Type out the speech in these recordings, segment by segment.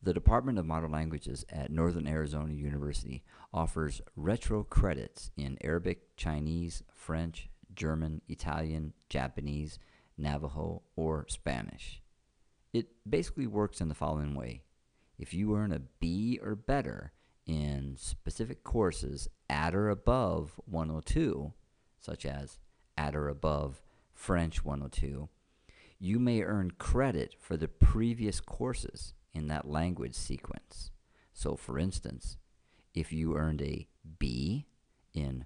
The Department of Modern Languages at Northern Arizona University offers retro credits in Arabic, Chinese, French, German, Italian, Japanese, Navajo, or Spanish. It basically works in the following way. If you earn a B or better in specific courses at or above 102, such as at or above French 102, you may earn credit for the previous courses in that language sequence. So for instance, if you earned a B in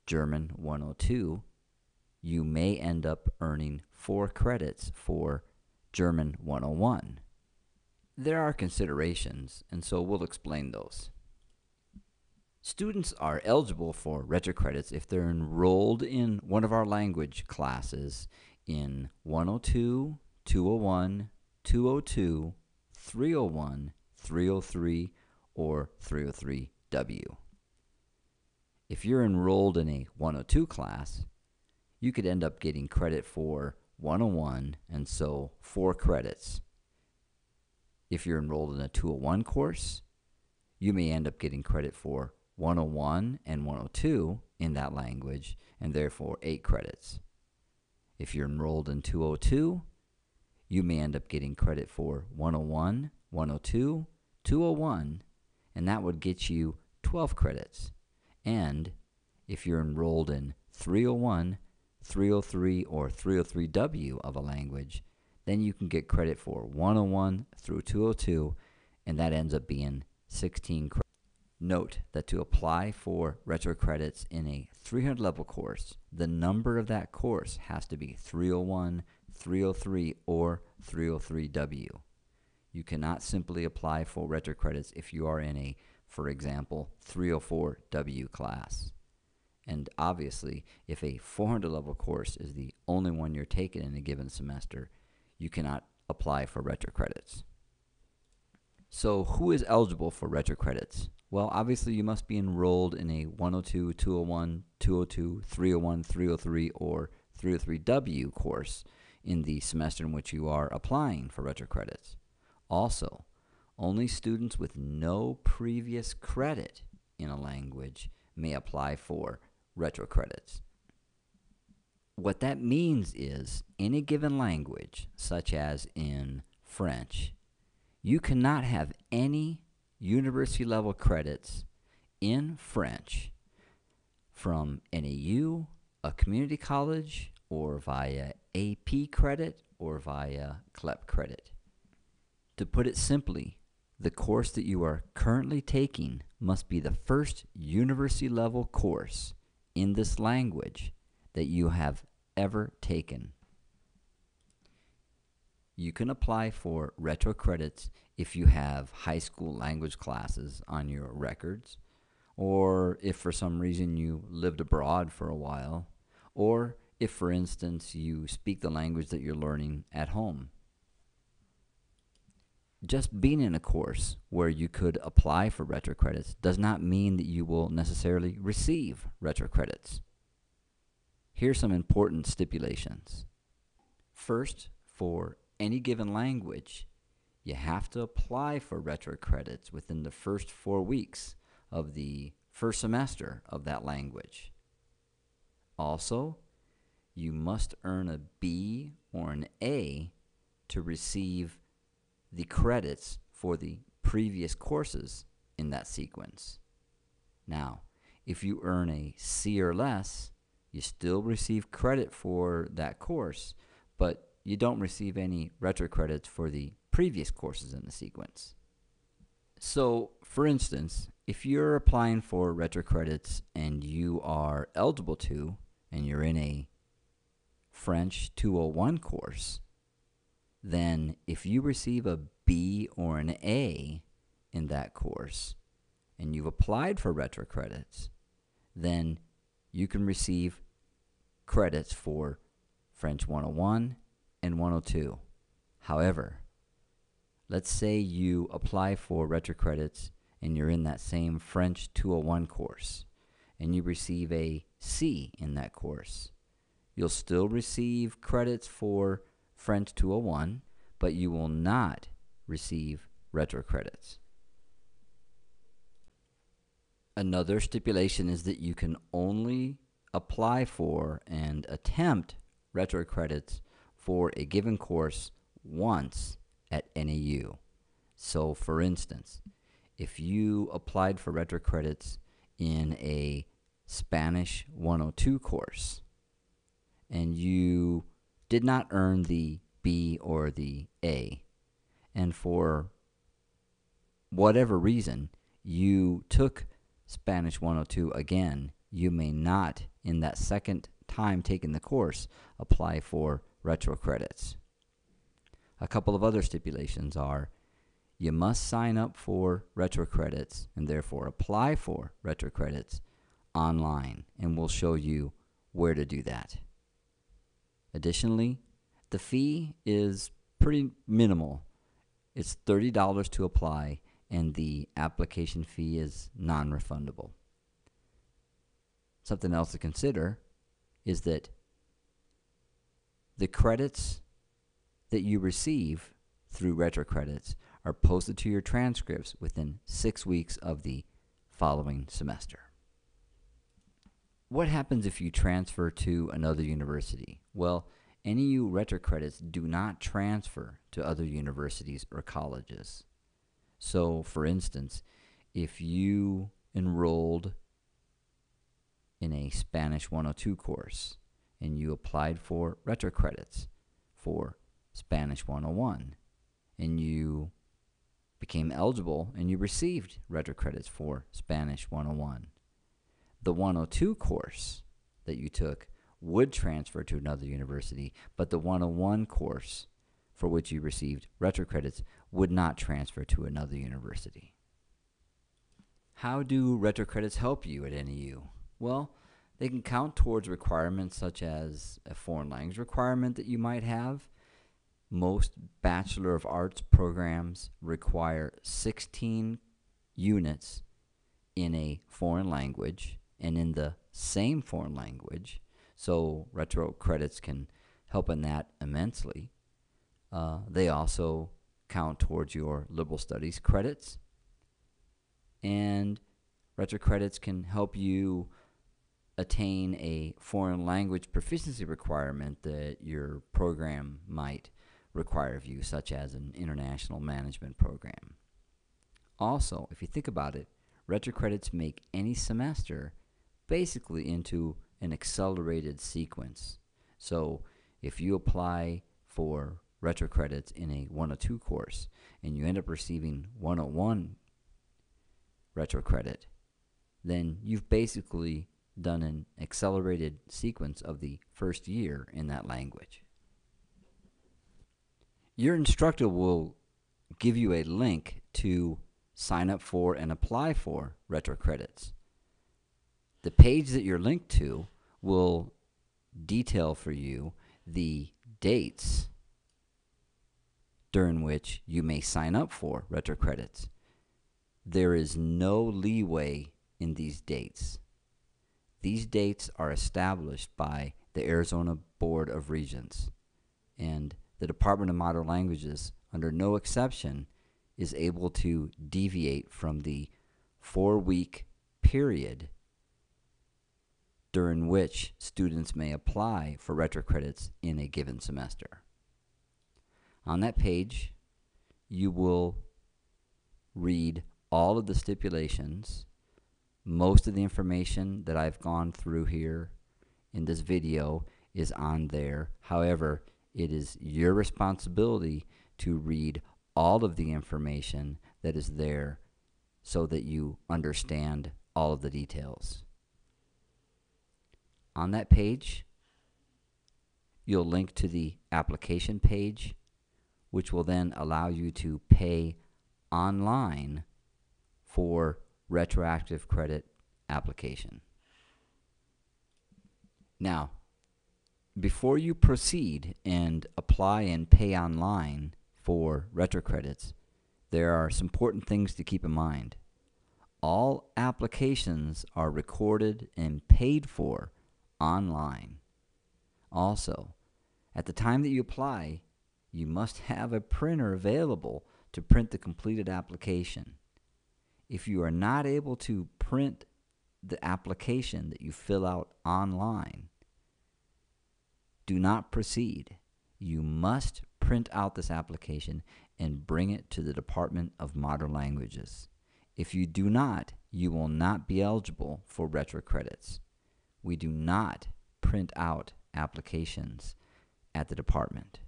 German 102, you may end up earning 4 credits for German 101. There are considerations, and so we'll explain those. Students are eligible for retrocredits if they're enrolled in one of our language classes in 102, 201, 202, 301, 303, or 303W. If you're enrolled in a 102 class, you could end up getting credit for 101, and so 4 credits. If you're enrolled in a 201 course, you may end up getting credit for 101 and 102 in that language, and therefore 8 credits. If you're enrolled in 202, you may end up getting credit for 101, 102, 201, and that would get you 12 credits. And if you're enrolled in 301, 303, or 303W of a language, then you can get credit for 101 through 202, and that ends up being 16 credits. Note that to apply for retro credits in a 300 level course, the number of that course has to be 301, 303, or 303W. You cannot simply apply for retro credits if you are in a, for example, 304W class. And obviously, if a 400 level course is the only one you're taking in a given semester, you cannot apply for retro credits. So who is eligible for retro credits? Well, obviously you must be enrolled in a 102, 201, 202, 301, 303, or 303W course in the semester in which you are applying for retro credits. Also, only students with no previous credit in a language may apply for retro credits. What that means is, in a given language, such as in French, you cannot have any university level credits in French from NAU, a community college, or via AP credit, or via CLEP credit. To put it simply, the course that you are currently taking must be the first university level course in this language that you have ever taken. You can apply for retro credits if you have high school language classes on your records, or if for some reason you lived abroad for a while, or if, for instance, you speak the language that you're learning at home. Just being in a course where you could apply for retro credits does not mean that you will necessarily receive retro credits. Here are some important stipulations. First, for any given language, you have to apply for retro credits within the first 4 weeks of the first semester of that language. Also, you must earn a B or an A to receive the credits for the previous courses in that sequence. Now, if you earn a C or less, you still receive credit for that course, but you don't receive any retro credits for the previous courses in the sequence. So, for instance, if you're applying for retro credits and you are eligible to, and you're in a French 201 course, then if you receive a B or an A in that course, and you've applied for retro credits, then you can receive credits for French 101 and 102. However, let's say you apply for retro credits and you're in that same French 201 course, and you receive a C in that course. You'll still receive credits for French 201, but you will not receive retro credits. Another stipulation is that you can only apply for and attempt retro credits for a given course once at NAU. So for instance, if you applied for retro credits in a Spanish 102 course and you did not earn the B or the A, and for whatever reason you took Spanish 102 again, you may not, in that second time taking the course, apply for retro credits. A couple of other stipulations are you must sign up for retro credits and therefore apply for retro credits online, and we'll show you where to do that. Additionally, the fee is pretty minimal. It's $30 to apply, and the application fee is non-refundable. Something else to consider is that the credits that you receive through retro credits are posted to your transcripts within 6 weeks of the following semester. What happens if you transfer to another university? Well, NAU retro credits do not transfer to other universities or colleges. So, for instance, if you enrolled in a Spanish 102 course and you applied for retro credits for Spanish 101 and you became eligible and you received retro credits for Spanish 101, the 102 course that you took would transfer to another university, but the 101 course for which you received retro credits would not transfer to another university. How do retro credits help you at NAU? Well, they can count towards requirements such as a foreign language requirement that you might have. Most Bachelor of Arts programs require 16 units in a foreign language and in the same foreign language, so retro credits can help in that immensely. They also count towards your liberal studies credits, and retro credits can help you attain a foreign language proficiency requirement that your program might require of you, such as an international management program. Also, if you think about it, retro credits make any semester basically into an accelerated sequence. So if you apply for retro credits in a 102 course and you end up receiving 101 retro credit, then you've basically done an accelerated sequence of the first year in that language. Your instructor will give you a link to sign up for and apply for retro credits. The page that you're linked to will detail for you the dates during which you may sign up for retro credits. There is no leeway in these dates. These dates are established by the Arizona Board of Regents, and the Department of Modern Languages, under no exception, is able to deviate from the 4-week period during which students may apply for retro credits in a given semester. On that page, you will read all of the stipulations. Most of the information that I've gone through here in this video is on there. However, it is your responsibility to read all of the information that is there so that you understand all of the details. On that page, you'll link to the application page, which will then allow you to pay online for retroactive credit application. Now, before you proceed and apply and pay online for retro credits, there are some important things to keep in mind. All applications are recorded and paid for online. Also, at the time that you apply, you must have a printer available to print the completed application. If you are not able to print the application that you fill out online, do not proceed. You must print out this application and bring it to the Department of Modern Languages. If you do not, you will not be eligible for retro credits. We do not print out applications at the department.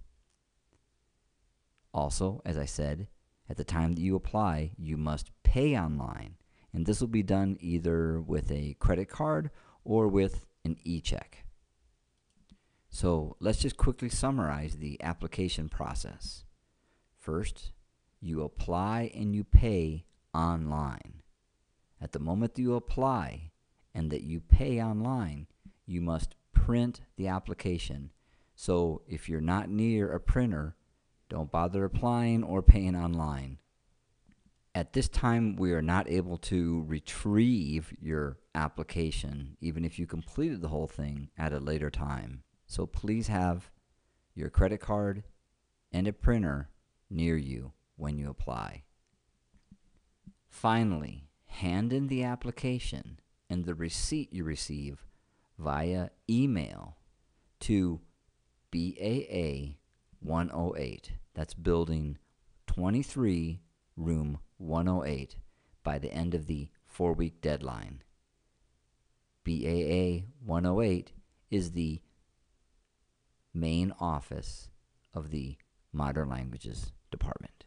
Also, as I said, at the time that you apply, you must pay online, and this will be done either with a credit card or with an e-check. So let's just quickly summarize the application process. First, you apply and you pay online. At the moment that you apply and that you pay online, you must print the application. So if you're not near a printer, don't bother applying or paying online. At this time, we are not able to retrieve your application, even if you completed the whole thing at a later time. So please have your credit card and a printer near you when you apply. Finally, hand in the application and the receipt you receive via email to BAA 108. That's building 23, room 108 by the end of the 4-week deadline. BAA 108 is the main office of the Modern Languages Department.